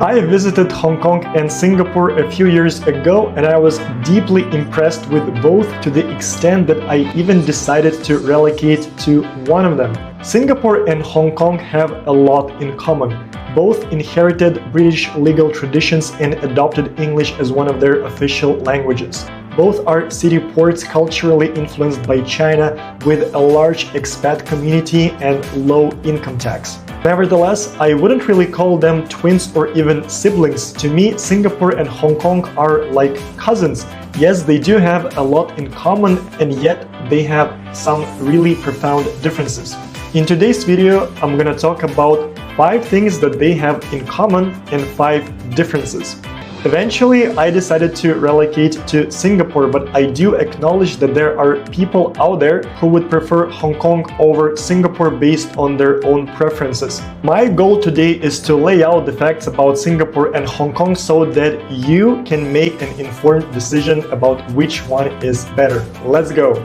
I visited Hong Kong and Singapore a few years ago, and I was deeply impressed with both, to the extent that I even decided to relocate to one of them. Singapore and Hong Kong have a lot in common. Both inherited British legal traditions and adopted English as one of their official languages. Both are city ports culturally influenced by China, with a large expat community and low income tax. Nevertheless, I wouldn't really call them twins or even siblings. To me, Singapore and Hong Kong are like cousins. Yes, they do have a lot in common, and yet they have some really profound differences. In today's video, I'm gonna talk about 5 things that they have in common and 5 differences. Eventually, I decided to relocate to Singapore, but I do acknowledge that there are people out there who would prefer Hong Kong over Singapore based on their own preferences. My goal today is to lay out the facts about Singapore and Hong Kong so that you can make an informed decision about which one is better. Let's go!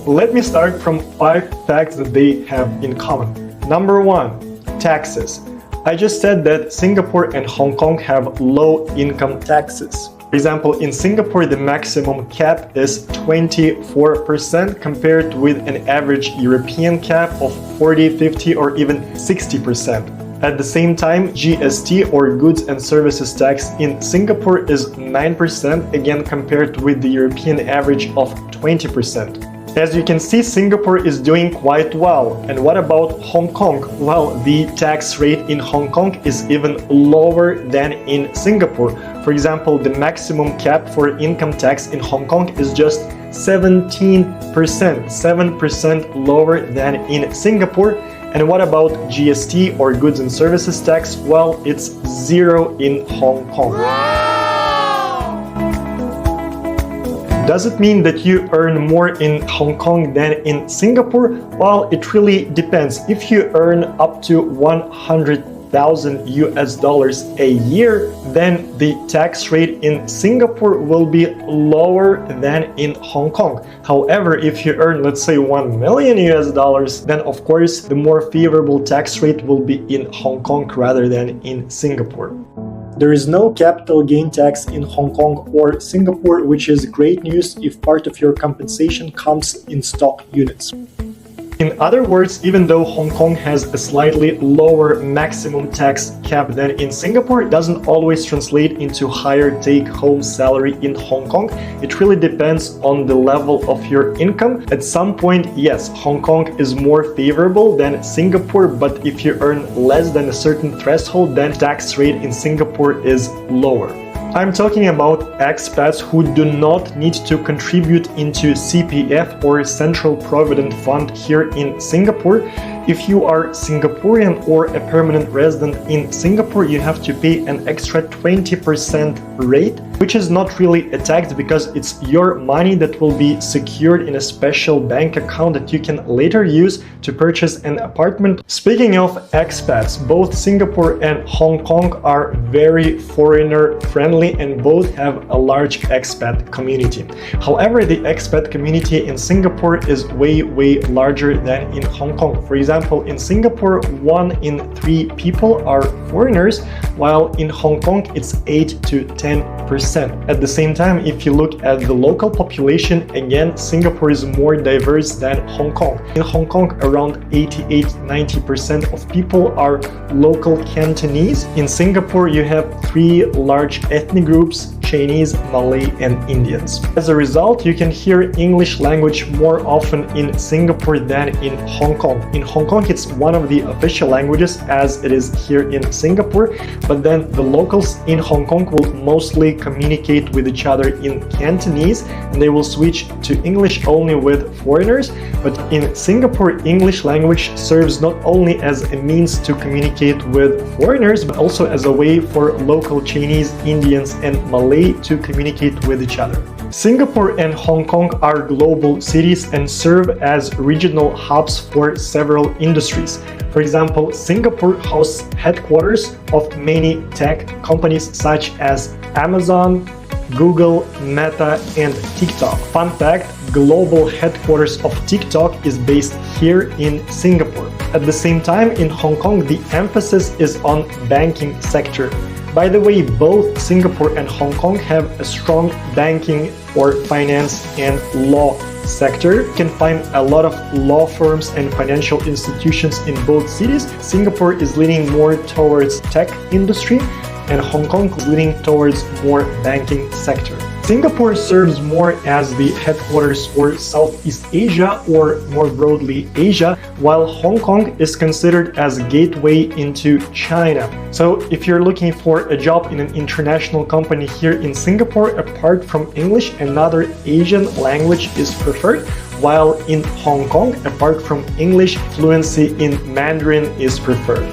Let me start from 5 facts that they have in common. Number 1, taxes. I just said that Singapore and Hong Kong have low income taxes. For example, in Singapore, the maximum cap is 24% compared with an average European cap of 40, 50 or even 60%. At the same time, GST or goods and services tax in Singapore is 9%, again compared with the European average of 20%. As you can see, Singapore is doing quite well. And what about Hong Kong? Well, the tax rate in Hong Kong is even lower than in Singapore. For example, the maximum cap for income tax in Hong Kong is just 17%, 7% lower than in Singapore. And what about GST or goods and services tax? Well, it's 0 in Hong Kong. Does it mean that you earn more in Hong Kong than in Singapore? Well, it really depends. If you earn up to 100,000 US dollars a year, then the tax rate in Singapore will be lower than in Hong Kong. However, if you earn, let's say, 1 million US dollars, then of course the more favorable tax rate will be in Hong Kong rather than in Singapore. There is no capital gain tax in Hong Kong or Singapore, which is great news if part of your compensation comes in stock units. In other words, even though Hong Kong has a slightly lower maximum tax cap than in Singapore, it doesn't always translate into higher take-home salary in Hong Kong. It really depends on the level of your income. At some point, yes, Hong Kong is more favorable than Singapore, but if you earn less than a certain threshold, then tax rate in Singapore is lower. I'm talking about expats who do not need to contribute into CPF or Central Provident Fund here in Singapore. If you are Singaporean or a permanent resident in Singapore, you have to pay an extra 20% rate, which is not really a tax because it's your money that will be secured in a special bank account that you can later use to purchase an apartment. Speaking of expats, both Singapore and Hong Kong are very foreigner friendly and both have a large expat community. However, the expat community in Singapore is way larger than in Hong Kong. For example, in Singapore, 1 in 3 people are foreigners, while in Hong Kong it's 8 to 10%. At the same time, if you look at the local population, again, Singapore is more diverse than Hong Kong. In Hong Kong, around 88-90% of people are local Cantonese. In Singapore, you have 3 large ethnic groups: Chinese, Malay, and Indians. As a result, you can hear English language more often in Singapore than in Hong Kong. In Hong Kong, it's one of the official languages as it is here in Singapore, but then the locals in Hong Kong will mostly communicate with each other in Cantonese, and they will switch to English only with foreigners. But in Singapore, English language serves not only as a means to communicate with foreigners, but also as a way for local Chinese, Indians, and Malay to communicate with each other. Singapore and Hong Kong are global cities and serve as regional hubs for several industries. For example, Singapore hosts headquarters of many tech companies such as Amazon, Google, Meta, and TikTok. Fun fact, global headquarters of TikTok is based here in Singapore. At the same time, in Hong Kong, the emphasis is on banking sector. By the way, both Singapore and Hong Kong have a strong banking or finance and law sector. You can find a lot of law firms and financial institutions in both cities. Singapore is leaning more towards tech industry and Hong Kong is leaning towards more banking sector. Singapore serves more as the headquarters for Southeast Asia or more broadly Asia, while Hong Kong is considered as a gateway into China. So if you're looking for a job in an international company here in Singapore, apart from English, another Asian language is preferred, while in Hong Kong, apart from English, fluency in Mandarin is preferred.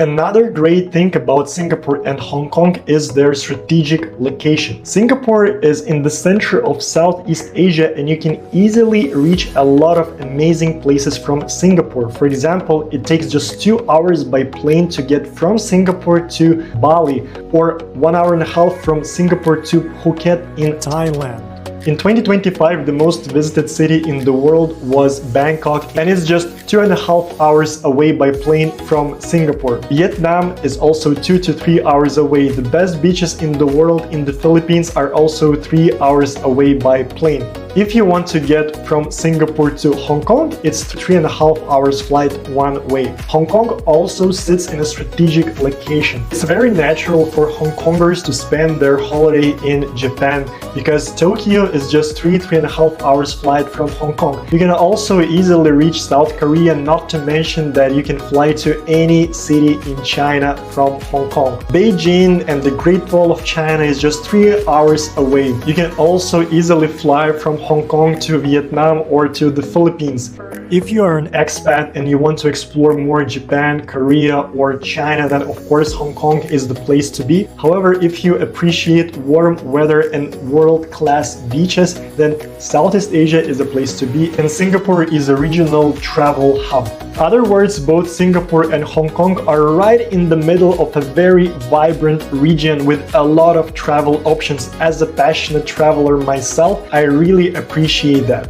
Another great thing about Singapore and Hong Kong is their strategic location. Singapore is in the center of Southeast Asia and you can easily reach a lot of amazing places from Singapore. For example, it takes just 2 hours by plane to get from Singapore to Bali, or 1 hour and a half from Singapore to Phuket in Thailand. In 2025, the most visited city in the world was Bangkok, and it's just 2.5 hours away by plane from Singapore. Vietnam is also 2 to 3 hours away. The best beaches in the world in the Philippines are also 3 hours away by plane. If you want to get from Singapore to Hong Kong, it's 3.5 hours flight one way. Hong Kong also sits in a strategic location. It's very natural for Hong Kongers to spend their holiday in Japan because Tokyo is just 3.5 hours flight from Hong Kong. You can also easily reach South Korea, not to mention that you can fly to any city in China from Hong Kong. Beijing and the Great Wall of China is just 3 hours away. You can also easily fly from Hong Kong to Vietnam or to the Philippines. If you are an expat and you want to explore more Japan, Korea, or China, then of course Hong Kong is the place to be. However, if you appreciate warm weather and world-class beaches, then Southeast Asia is the place to be, and Singapore is a regional travel hub. In other words, both Singapore and Hong Kong are right in the middle of a very vibrant region with a lot of travel options. As a passionate traveler myself, I really appreciate that.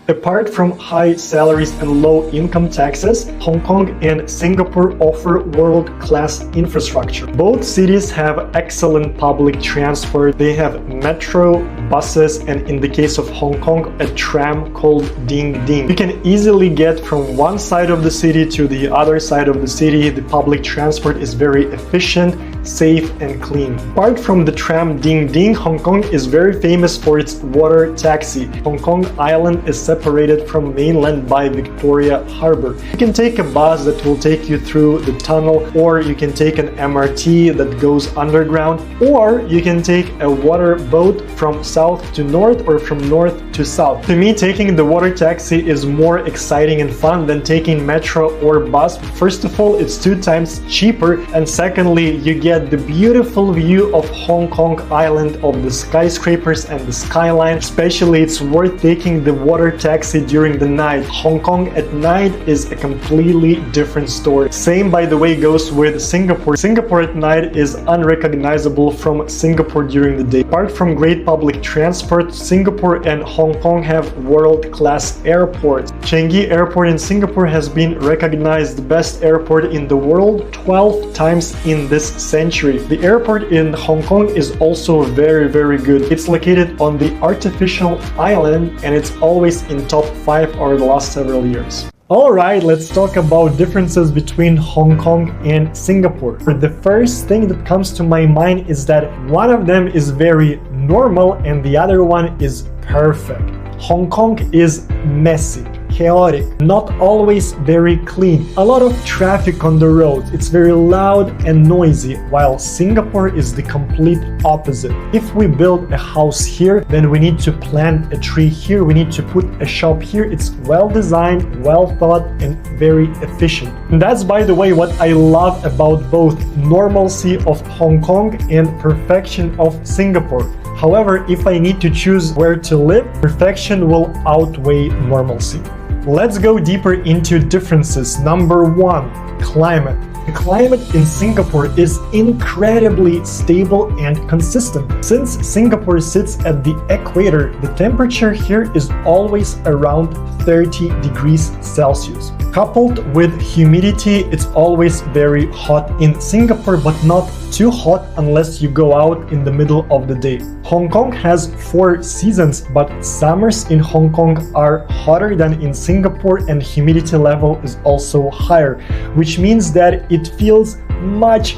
Apart from high salaries and low income taxes, Hong Kong and Singapore offer world-class infrastructure. Both cities have excellent public transport. They have metro, buses, and in the case of Hong Kong, a tram called Ding Ding. You can easily get from one side of the city to the other side of the city. The public transport is very efficient, safe, and clean. Apart from the tram Ding Ding, Hong Kong is very famous for its water taxi. Hong Kong Island is separated from mainland by Victoria Harbour. You can take a bus that will take you through the tunnel, or you can take an MRT that goes underground, or you can take a water boat from south to north or from north to south. To me, taking the water taxi is more exciting and fun than taking metro or bus. First of all, it's 2 times cheaper, and secondly, you get the beautiful view of Hong Kong Island, of the skyscrapers and the skyline. Especially, it's worth taking the water taxi during the night. Hong Kong at night is a completely different story. Same, by the way, goes with Singapore. Singapore at night is unrecognizable from Singapore during the day. Apart from great public transport, Singapore and Hong Kong have world-class airports. Changi Airport in Singapore has been recognized the best airport in the world 12 times in this century. The airport in Hong Kong is also very good. It's located on the artificial island and it's always in top 5 over the last several years. Alright, let's talk about differences between Hong Kong and Singapore. The first thing that comes to my mind is that one of them is very normal and the other one is perfect. Hong Kong is messy, chaotic, not always very clean. A lot of traffic on the roads. It's very loud and noisy, while Singapore is the complete opposite. If we build a house here, then we need to plant a tree here. We need to put a shop here. It's well designed, well thought, and very efficient. And that's, by the way, what I love about both normalcy of Hong Kong and perfection of Singapore. However, if I need to choose where to live, perfection will outweigh normalcy. Let's go deeper into differences. Number 1, climate. The climate in Singapore is incredibly stable and consistent. Since Singapore sits at the equator, the temperature here is always around 30 degrees Celsius. Coupled with humidity, it's always very hot in Singapore, but not too hot unless you go out in the middle of the day. Hong Kong has 4 seasons, but summers in Hong Kong are hotter than in Singapore and humidity level is also higher, which means that it feels much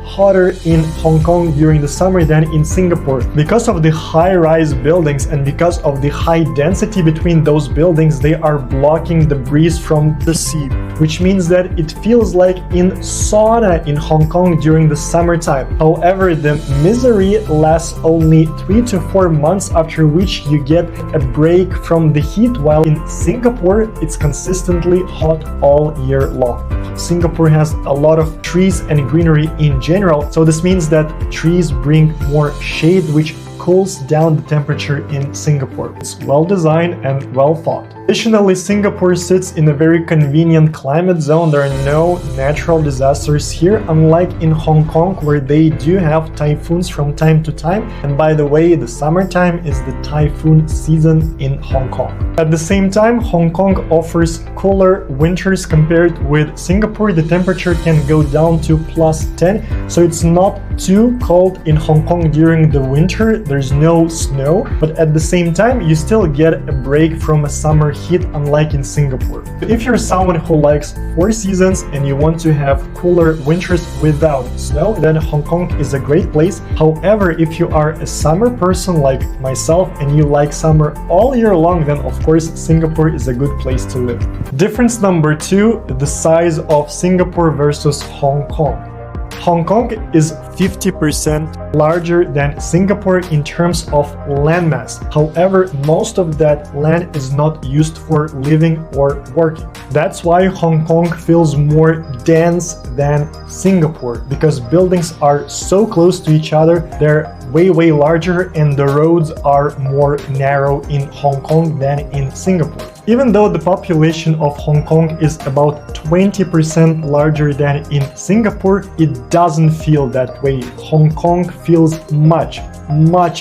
hotter in Hong Kong during the summer than in Singapore. Because of the high-rise buildings and because of the high density between those buildings, they are blocking the breeze from the sea, which means that it feels like in sauna in Hong Kong during the summertime. However, the misery lasts only 3 to 4 months, after which you get a break from the heat, while in Singapore it's consistently hot all year long. Singapore has a lot of trees and greenery in general, so this means that trees bring more shade, which cools down the temperature in Singapore. It's well designed and well thought. Additionally, Singapore sits in a very convenient climate zone. There are no natural disasters here, unlike in Hong Kong, where they do have typhoons from time to time. And by the way, the summertime is the typhoon season in Hong Kong. At the same time, Hong Kong offers cooler winters compared with Singapore. The temperature can go down to +10, so it's not too cold in Hong Kong during the winter. There's no snow, but at the same time, you still get a break from a summer heat, unlike in Singapore. If you're someone who likes 4 seasons and you want to have cooler winters without snow, then Hong Kong is a great place. However, if you are a summer person like myself and you like summer all year long, then of course Singapore is a good place to live. Difference number 2, the size of Singapore versus Hong Kong. Hong Kong is 50% larger than Singapore in terms of landmass. However, most of that land is not used for living or working. That's why Hong Kong feels more dense than Singapore, because buildings are so close to each other. They're way larger and the roads are more narrow in Hong Kong than in Singapore. Even though the population of Hong Kong is about 20% larger than in Singapore, it doesn't feel that way. Hong Kong feels much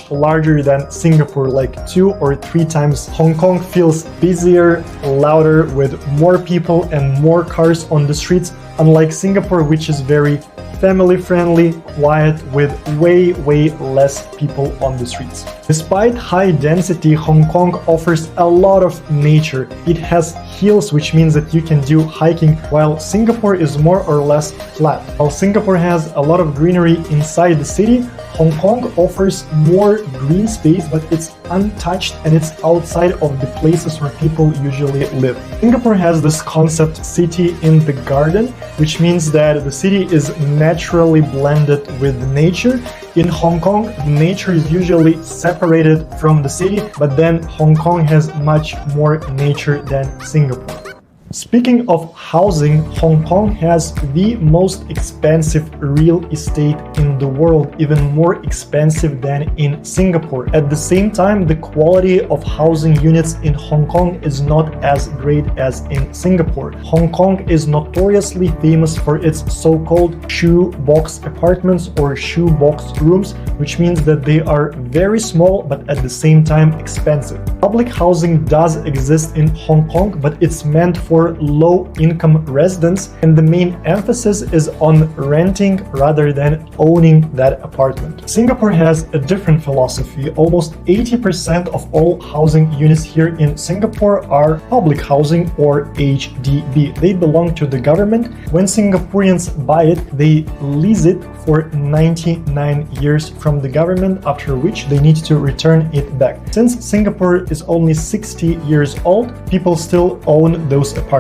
larger than Singapore, like 2 or 3 times. Hong Kong feels busier, louder, with more people and more cars on the streets, unlike Singapore, which is very family-friendly, quiet, with way less people on the streets. Despite high density, Hong Kong offers a lot of nature. It has hills, which means that you can do hiking, while Singapore is more or less flat. While Singapore has a lot of greenery inside the city, Hong Kong offers more green space, but it's untouched and it's outside of the places where people usually live. Singapore has this concept, city in the garden, which means that the city is naturally blended with nature. In Hong Kong, nature is usually separated from the city, but then Hong Kong has much more nature than Singapore. Speaking of housing, Hong Kong has the most expensive real estate in the world, even more expensive than in Singapore. At the same time, the quality of housing units in Hong Kong is not as great as in Singapore. Hong Kong is notoriously famous for its so-called shoebox apartments or shoebox rooms, which means that they are very small but at the same time expensive. Public housing does exist in Hong Kong, but it's meant for low-income residents, and the main emphasis is on renting rather than owning that apartment. Singapore has a different philosophy. Almost 80% of all housing units here in Singapore are public housing or HDB. They belong to the government. When Singaporeans buy it, they lease it for 99 years from the government, after which they need to return it back. Since Singapore is only 60 years old, people still own those apartments.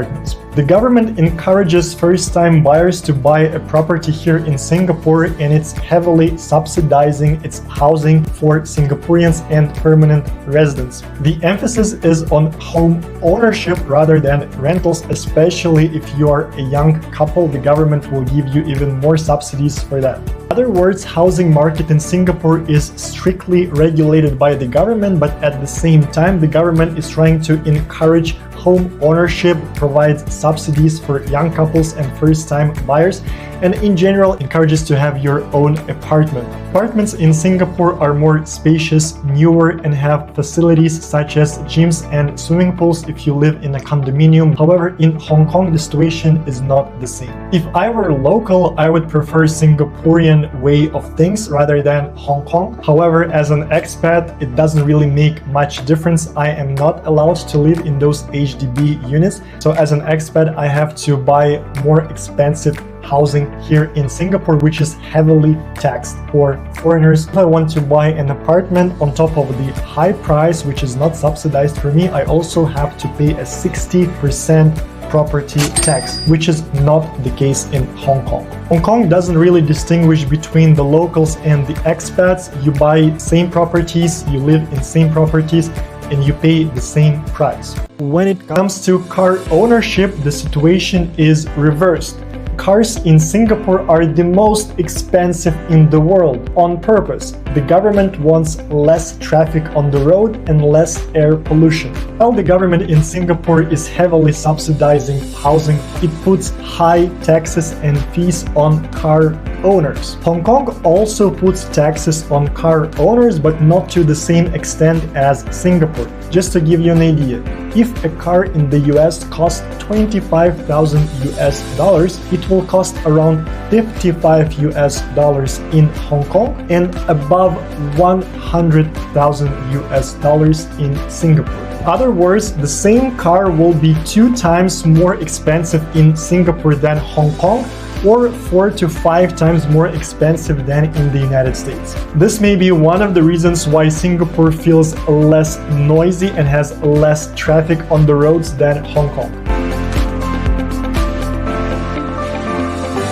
The government encourages first-time buyers to buy a property here in Singapore, and it's heavily subsidizing its housing for Singaporeans and permanent residents. The emphasis is on home ownership rather than rentals, especially if you are a young couple. The government will give you even more subsidies for that. In other words, housing market in Singapore is strictly regulated by the government, but at the same time, the government is trying to encourage home ownership, provides subsidies for young couples and first-time buyers, and in general encourages to have your own apartment. Apartments in Singapore are more spacious, newer, and have facilities such as gyms and swimming pools if you live in a condominium. However, in Hong Kong, the situation is not the same. If I were local, I would prefer Singaporean way of things rather than Hong Kong. However, as an expat, it doesn't really make much difference. I am not allowed to live in those HDB units. So as an expat, I have to buy more expensive housing here in Singapore, which is heavily taxed for foreigners. If I want to buy an apartment on top of the high price, which is not subsidized for me, I also have to pay a 60% property tax, which is not the case in Hong Kong. Hong Kong doesn't really distinguish between the locals and the expats. You buy same properties, you live in same properties, and you pay the same price. When it comes to car ownership, the situation is reversed. Cars in Singapore are the most expensive in the world on purpose. The government wants less traffic on the road and less air pollution. While the government in Singapore is heavily subsidizing housing, it puts high taxes and fees on car owners. Hong Kong also puts taxes on car owners, but not to the same extent as Singapore. Just to give you an idea, if a car in the US costs $25,000 US, it will cost around $55 US in Hong Kong and above $100,000 US in Singapore. In other words, the same car will be 2 times more expensive in Singapore than Hong Kong, or 4 to 5 times more expensive than in the United States. This may be one of the reasons why Singapore feels less noisy and has less traffic on the roads than Hong Kong.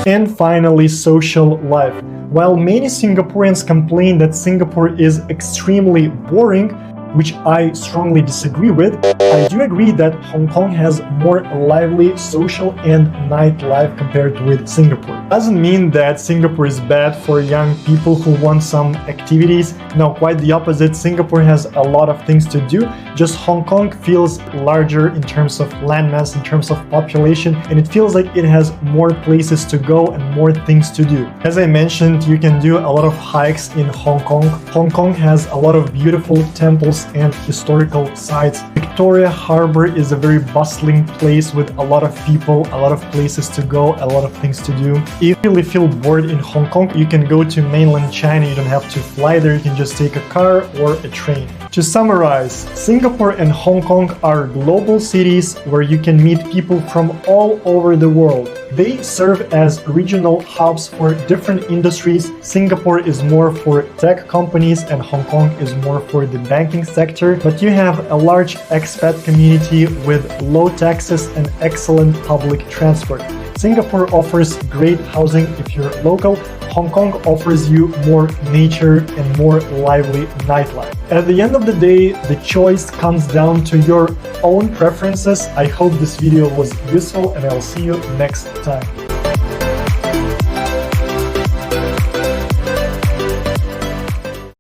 And finally, social life. While many Singaporeans complain that Singapore is extremely boring, which I strongly disagree with, I do agree that Hong Kong has more lively social and nightlife compared with Singapore. Doesn't mean that Singapore is bad for young people who want some activities. No, quite the opposite. Singapore has a lot of things to do. Just Hong Kong feels larger in terms of landmass, in terms of population, and it feels like it has more places to go and more things to do. As I mentioned, you can do a lot of hikes in Hong Kong. Hong Kong has a lot of beautiful temples and historical sites. Victoria Harbour is a very bustling place with a lot of people, a lot of places to go, a lot of things to do. If you really feel bored in Hong Kong, you can go to mainland China. You don't have to fly there. You can just take a car or a train. To summarize, Singapore and Hong Kong are global cities where you can meet people from all over the world. They serve as regional hubs for different industries. Singapore is more for tech companies and Hong Kong is more for the banking sector. But you have a large expat community with low taxes and excellent public transport. Singapore offers great housing if you're local. Hong Kong offers you more nature and more lively nightlife. At the end of the day, the choice comes down to your own preferences. I hope this video was useful and I'll see you next time.